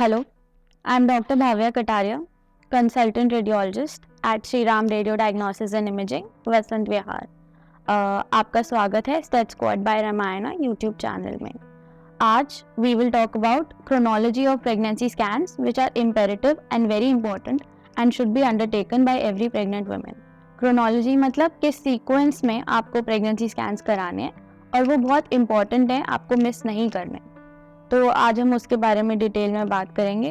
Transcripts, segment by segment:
Hello, I'm Dr. Bhavya Kataria, consultant radiologist at Shri Ram Radio Diagnosis and Imaging, Vasant Vihar. आपका स्वागत है stud squad by Ramayana YouTube channel में। आज we will talk about chronology of pregnancy scans which are imperative and very important and should be undertaken by every pregnant woman. Chronology मतलब किस sequence में आपको pregnancy scans कराने हैं और वो बहुत इंपॉर्टेंट है, आपको मिस नहीं करने। तो आज हम उसके बारे में डिटेल में बात करेंगे।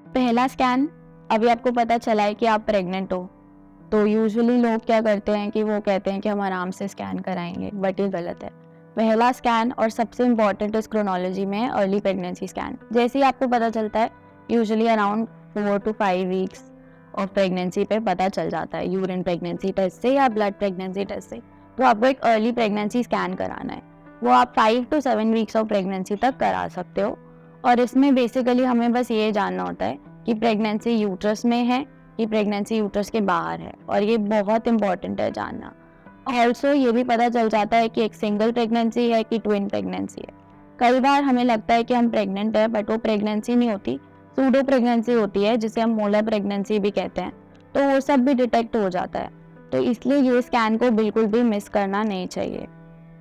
पहला स्कैन, अभी आपको पता चला है कि आप प्रेग्नेंट हो, तो यूजुअली लोग क्या करते हैं कि वो कहते हैं कि हम आराम से स्कैन कराएंगे, बट ये गलत है। पहला स्कैन और सबसे इम्पॉर्टेंट इस क्रोनोलॉजी में है अर्ली प्रेगनेंसी स्कैन। जैसे ही आपको पता चलता है, usually around 4 to 5 weeks of pregnancy पे पता चल जाता है, यूरिन प्रेगनेंसी टेस्ट से या ब्लड प्रेगनेंसी टेस्ट से, तो आपको एक अर्ली प्रेगनेंसी स्कैन कराना है। वो आप 5 to 7 वीक्स ऑफ प्रेगनेंसी तक करा सकते हो। और इसमें बेसिकली हमें बस ये जानना होता है कि प्रेगनेंसी यूट्रस में है कि प्रेगनेंसी यूट्रस के बाहर है, और ये बहुत इंपॉर्टेंट है जानना। ऑल्सो ये भी पता चल जाता है कि एक सिंगल प्रेगनेंसी है कि ट्विन प्रेगनेंसी है। कई बार हमें लगता है कि हम प्रेग्नेंट है, बट वो प्रेगनेंसी नहीं होती, सूडो प्रेगनेंसी होती है, जिसे हम मोलर प्रेगनेंसी भी कहते हैं। तो वो सब भी डिटेक्ट हो जाता है, तो इसलिए ये स्कैन को बिल्कुल भी मिस करना नहीं चाहिए।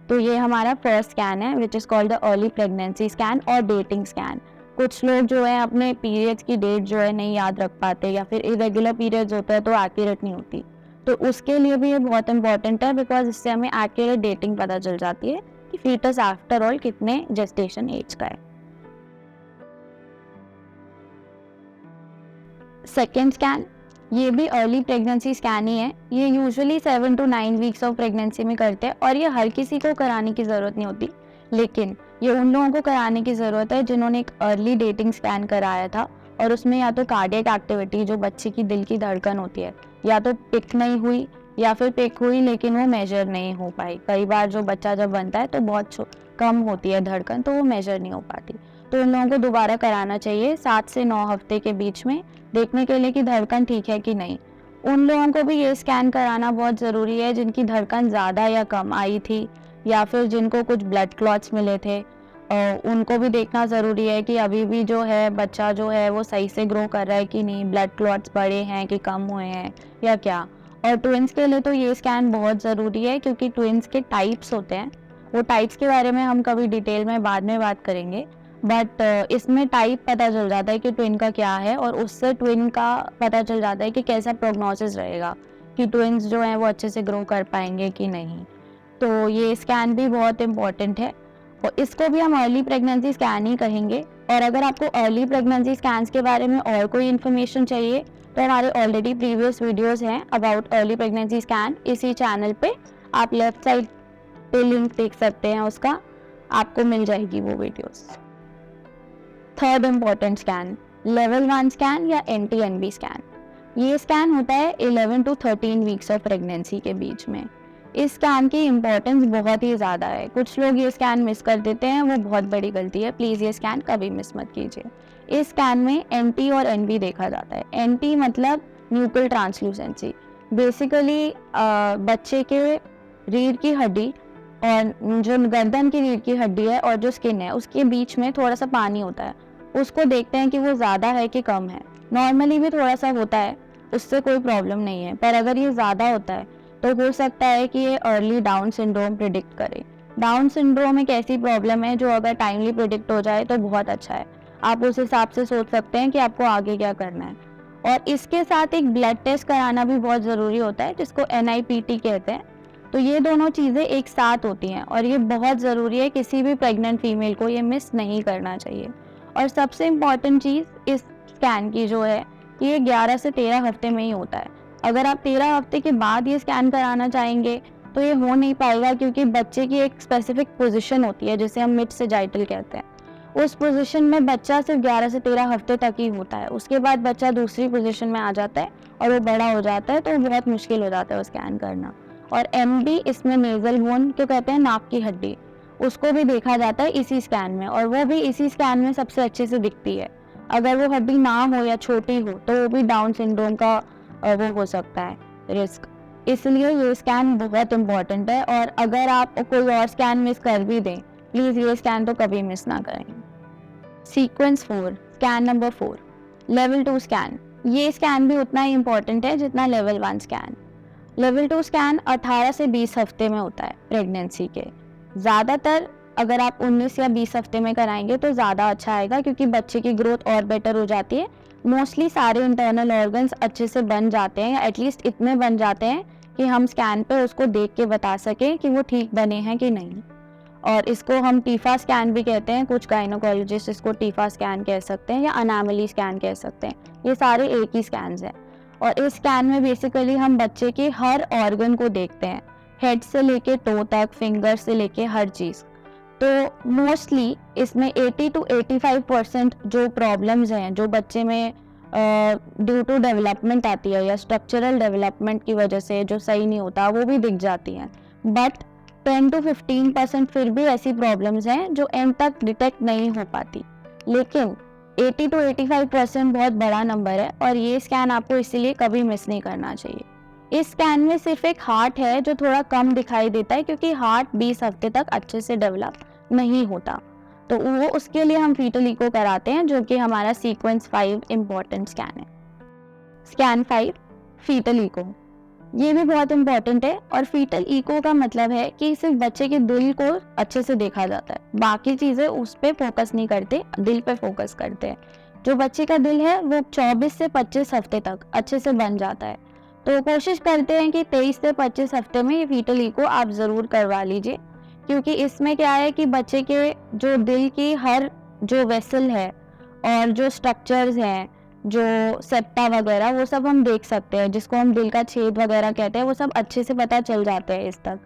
तो ये हमारा फर्स्ट स्कैन है which is called the early pregnancy scan और डेटिंग स्कैन। कुछ लोग जो है अपने पीरियड्स की डेट जो है नहीं याद रख पाते, या फिर इरेगुलर पीरियड्स होते हैं तो एक्यूरेट नहीं होती, तो उसके लिए भी ये बहुत इंपॉर्टेंट है, बिकॉज इससे हमें एक्यूरेट डेटिंग पता चल जाती है कि फीटस आफ्टर ऑल कितने जेस्टेशन एज का है। सेकेंड स्कैन, ये भी अर्ली प्रेगनेंसी स्कैन ही है। ये usually 7 to 9 weeks of pregnancy में करते हैं, और ये हर किसी को कराने की ज़रूरत नहीं होती, लेकिन ये उन लोगों को कराने की ज़रूरत है जिन्होंने एक अर्ली डेटिंग स्कैन कराया था, और उसमें या तो कार्डियक एक्टिविटी, जो बच्चे की दिल की धड़कन होती है, या तो पिक नहीं हुई, या फिर पिक हुई लेकिन वो मेजर नहीं हो पाई। कई बार जो बच्चा जब बनता है तो बहुत कम होती है धड़कन, तो वो मेजर नहीं हो पाती। तो उन लोगों को दोबारा कराना चाहिए 7 से 9 हफ्ते के बीच में, देखने के लिए कि धड़कन ठीक है कि नहीं। उन लोगों को भी ये स्कैन कराना बहुत ज़रूरी है जिनकी धड़कन ज़्यादा या कम आई थी, या फिर जिनको कुछ ब्लड क्लॉट्स मिले थे, उनको भी देखना ज़रूरी है कि अभी भी जो है बच्चा जो है वो सही से ग्रो कर रहा है कि नहीं, ब्लड क्लॉट्स बड़े हैं कि कम हुए हैं या क्या। और ट्विन्स के लिए तो ये स्कैन बहुत ज़रूरी है, क्योंकि ट्विन्स के टाइप्स होते हैं। वो टाइप्स के बारे में हम कभी डिटेल में बाद में बात करेंगे, बट इसमें टाइप पता चल जाता है कि ट्विन का क्या है, और उससे ट्विन का पता चल जाता है कि कैसा प्रोग्नोसिस रहेगा, कि ट्विन्स जो हैं वो अच्छे से ग्रो कर पाएंगे कि नहीं। तो ये स्कैन भी बहुत इम्पॉर्टेंट है, और इसको भी हम अर्ली प्रेगनेंसी स्कैन ही कहेंगे। और अगर आपको अर्ली प्रेगनेंसी स्कैन्स के बारे में और कोई इन्फॉर्मेशन चाहिए, तो हमारे ऑलरेडी प्रीवियस वीडियोज़ हैं अबाउट अर्ली प्रेगनेंसी स्कैन, इसी चैनल पे आप लेफ्ट साइड पे लिंक देख सकते हैं, उसका आपको मिल जाएगी वो videos. Third important scan, level 1 scan या NT-NB स्कैन। ये स्कैन होता है 11 to 13 वीक्स ऑफ प्रेगनेंसी के बीच में। इस स्कैन की इम्पोर्टेंस बहुत ही ज़्यादा है। कुछ लोग ये स्कैन मिस कर देते हैं, वो बहुत बड़ी गलती है। प्लीज़ ये स्कैन कभी मिस मत कीजिए। इस स्कैन में NT और NB देखा जाता है। NT मतलब न्यूक्लियर ट्रांसल्यूसेंसी। बेसिकली बच्चे के रीढ़ की हड्डी और जो गर्दन की रीढ़ की हड्डी है और जो स्किन है, उसके बीच में थोड़ा सा पानी होता है। उसको देखते हैं कि वो ज़्यादा है कि कम है। नॉर्मली भी थोड़ा सा होता है, उससे कोई प्रॉब्लम नहीं है, पर अगर ये ज़्यादा होता है तो हो सकता है कि ये अर्ली डाउन सिंड्रोम प्रिडिक्ट करे। डाउन सिंड्रोम एक ऐसी प्रॉब्लम है जो अगर टाइमली प्रिडिक्ट हो जाए तो बहुत अच्छा है। आप उस हिसाब से सोच सकते हैं कि आपको आगे क्या करना है। और इसके साथ एक ब्लड टेस्ट कराना भी बहुत ज़रूरी होता है, जिसको NIPT कहते हैं। तो ये दोनों चीज़ें एक साथ होती हैं, और ये बहुत ज़रूरी है, किसी भी प्रेग्नेंट फीमेल को ये मिस नहीं करना चाहिए। और सबसे इम्पॉर्टेंट चीज़ इस स्कैन की जो है, ये 11 से 13 हफ्ते में ही होता है। अगर आप 13 हफ्ते के बाद ये स्कैन कराना चाहेंगे तो ये हो नहीं पाएगा, क्योंकि बच्चे की एक स्पेसिफिक पोजीशन होती है जिसे हम मिड सेजाइटल कहते हैं। उस पोजीशन में बच्चा सिर्फ 11 से 13 हफ्ते तक ही होता है। उसके बाद बच्चा दूसरी पोजीशन में आ जाता है और वो बड़ा हो जाता है, तो बहुत मुश्किल हो जाता है वो स्कैन करना। और MD, इसमें नेजल बोन क्यों कहते हैं, नाक की हड्डी, उसको भी देखा जाता है इसी स्कैन में, और वो भी इसी स्कैन में सबसे अच्छे से दिखती है। अगर वो हड्डी ना हो या छोटी हो तो वो भी डाउन सिंड्रोम का वो हो सकता है रिस्क। इसलिए ये स्कैन बहुत इम्पॉर्टेंट है, और अगर आप कोई और स्कैन मिस कर भी दें, प्लीज़ ये स्कैन तो कभी मिस ना करें। Sequence 4, scan number 4, level 2 scan. ये स्कैन भी उतना ही इम्पॉर्टेंट है जितना लेवल 1 स्कैन। लेवल 2 स्कैन 18 से 20 हफ्ते में होता है प्रेगनेंसी के। ज़्यादातर अगर आप 19 या 20 हफ्ते में कराएंगे तो ज़्यादा अच्छा आएगा, क्योंकि बच्चे की ग्रोथ और बेटर हो जाती है। मोस्टली सारे इंटरनल ऑर्गन्स अच्छे से बन जाते हैं, या एटलीस्ट इतने बन जाते हैं कि हम स्कैन पे उसको देख के बता सकें कि वो ठीक बने हैं कि नहीं। और इसको हम टीफा स्कैन भी कहते हैं, कुछ गायनोकोलॉजिस्ट इसको टीफा स्कैन कह सकते हैं या अनामली स्कैन कह सकते हैं। ये सारे एक ही स्कैन्स हैं। और इस स्कैन में बेसिकली हम बच्चे के हर ऑर्गन को देखते हैं, हेड से लेके टो तक, फिंगर से लेके हर चीज़। तो मोस्टली इसमें 80 to 85% जो प्रॉब्लम्स हैं, जो बच्चे में ड्यू टू डेवलपमेंट आती है या स्ट्रक्चरल डेवलपमेंट की वजह से जो सही नहीं होता, वो भी दिख जाती हैं। बट 10 to 15% फिर भी ऐसी प्रॉब्लम्स हैं जो एंड तक डिटेक्ट नहीं हो पाती। लेकिन 80 to 85% बहुत बड़ा नंबर है, और ये स्कैन आपको इसीलिए कभी मिस नहीं करना चाहिए। इस स्कैन में सिर्फ एक हार्ट है जो थोड़ा कम दिखाई देता है, क्योंकि हार्ट 20 हफ्ते तक अच्छे से डेवलप नहीं होता, तो वो उसके लिए हम फीटल इको कराते हैं, जो कि हमारा सीक्वेंस 5 इम्पॉर्टेंट स्कैन है। Scan 5, fetal echo. ये भी बहुत इंपॉर्टेंट है। और फीटल इको का मतलब है कि सिर्फ बच्चे के दिल को अच्छे से देखा जाता है, बाकी चीज़ें उस पर फोकस नहीं करते, दिल पे फोकस करते हैं। जो बच्चे का दिल है वो 24 से 25 हफ्ते तक अच्छे से बन जाता है। तो कोशिश करते हैं कि 23 से 25 हफ्ते में ये फीटल इको आप ज़रूर करवा लीजिए, क्योंकि इसमें क्या है कि बच्चे के जो दिल की हर जो वेसल है और जो स्ट्रक्चर्स हैं, जो सेप्टा वगैरह, वो सब हम देख सकते हैं, जिसको हम दिल का छेद वगैरह कहते हैं, वो सब अच्छे से पता चल जाते हैं इस तक।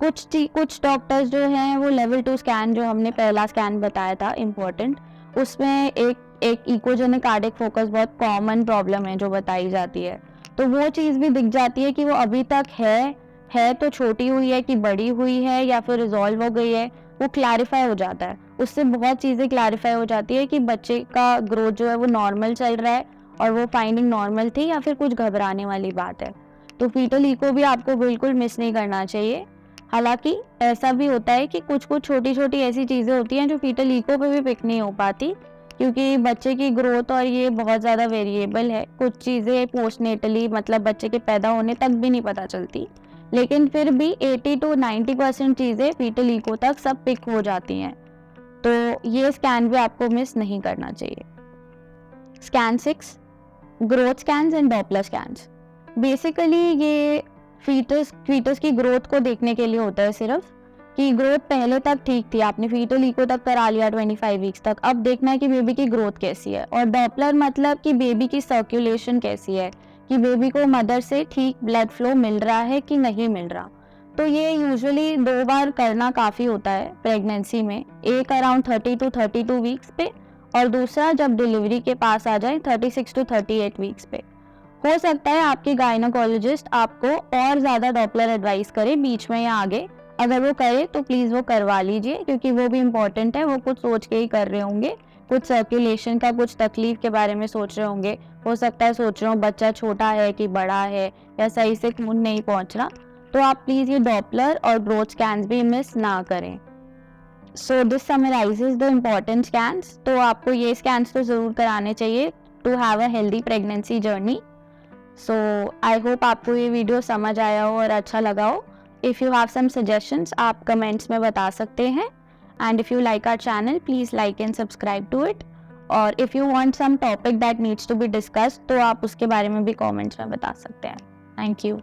कुछ डॉक्टर्स जो हैं वो लेवल 2 स्कैन, जो हमने पहला स्कैन बताया था इम्पोर्टेंट, उसमें एक इकोजेनिक कार्डियक फोकस बहुत कॉमन प्रॉब्लम है जो बताई जाती है, तो वो चीज़ भी दिख जाती है कि वो अभी तक है तो छोटी हुई है कि बड़ी हुई है या फिर रिजॉल्व हो गई है, वो क्लैरिफाई हो जाता है। उससे बहुत चीज़ें क्लैरिफाई हो जाती है कि बच्चे का ग्रोथ जो है वो नॉर्मल चल रहा है, और वो फाइंडिंग नॉर्मल थी या फिर कुछ घबराने वाली बात है। तो फीटल इको भी आपको बिल्कुल मिस नहीं करना चाहिए। हालांकि ऐसा भी होता है कि कुछ छोटी छोटी ऐसी चीज़ें होती हैं जो फीटल इको पे भी पिक नहीं हो पाती, क्योंकि बच्चे की ग्रोथ और ये बहुत ज़्यादा वेरिएबल है। कुछ चीज़ें पोस्टनेटली, मतलब बच्चे के पैदा होने तक भी नहीं पता चलती, लेकिन फिर भी 80 to 90% चीज़ें फीटल इको तक सब पिक हो जाती हैं। तो ये स्कैन भी आपको मिस नहीं करना चाहिए। Scan 6, growth scans and Doppler scans. Basically ये फीटस की ग्रोथ को देखने के लिए होता है, सिर्फ कि ग्रोथ पहले तक ठीक थी, आपने फीटल इको तक करा लिया 25 वीक्स तक, अब देखना है कि बेबी की ग्रोथ कैसी है। और डॉपलर मतलब कि बेबी की सर्कुलेशन कैसी है, कि बेबी को मदर से ठीक ब्लड फ्लो मिल रहा है कि नहीं मिल रहा। तो ये यूजुअली 2 बार करना काफ़ी होता है प्रेगनेंसी में, एक अराउंड 30 to 32 वीक्स पे, और दूसरा जब डिलीवरी के पास आ जाए 36 to 38 वीक्स पे। हो सकता है आपके गायनोकोलॉजिस्ट आपको और ज़्यादा डॉपलर एडवाइस करे बीच में या आगे, अगर वो करे तो प्लीज़ वो करवा लीजिए, क्योंकि वो भी इम्पॉर्टेंट है। वो कुछ सोच के ही कर रहे होंगे, कुछ सर्कुलेशन का, कुछ तकलीफ के बारे में सोच रहे होंगे। हो सकता है सोच रहे हो बच्चा छोटा है कि बड़ा है, या सही से खून नहीं पहुंच रहा। तो आप प्लीज़ ये डॉपलर और ग्रोथ स्कैन्स भी मिस ना करें। So this summarizes the important scans. तो आपको ये स्कैन्स तो ज़रूर कराने चाहिए to have a healthy pregnancy journey. So I hope आपको ये वीडियो समझ आया हो और अच्छा लगा हो। If you have some suggestions आप कमेंट्स में बता सकते हैं, and if you like our channel please like and subscribe to it. और if you want some topic that needs to be discussed, तो आप उसके बारे में भी कमेंट्स में बता सकते हैं। Thank you.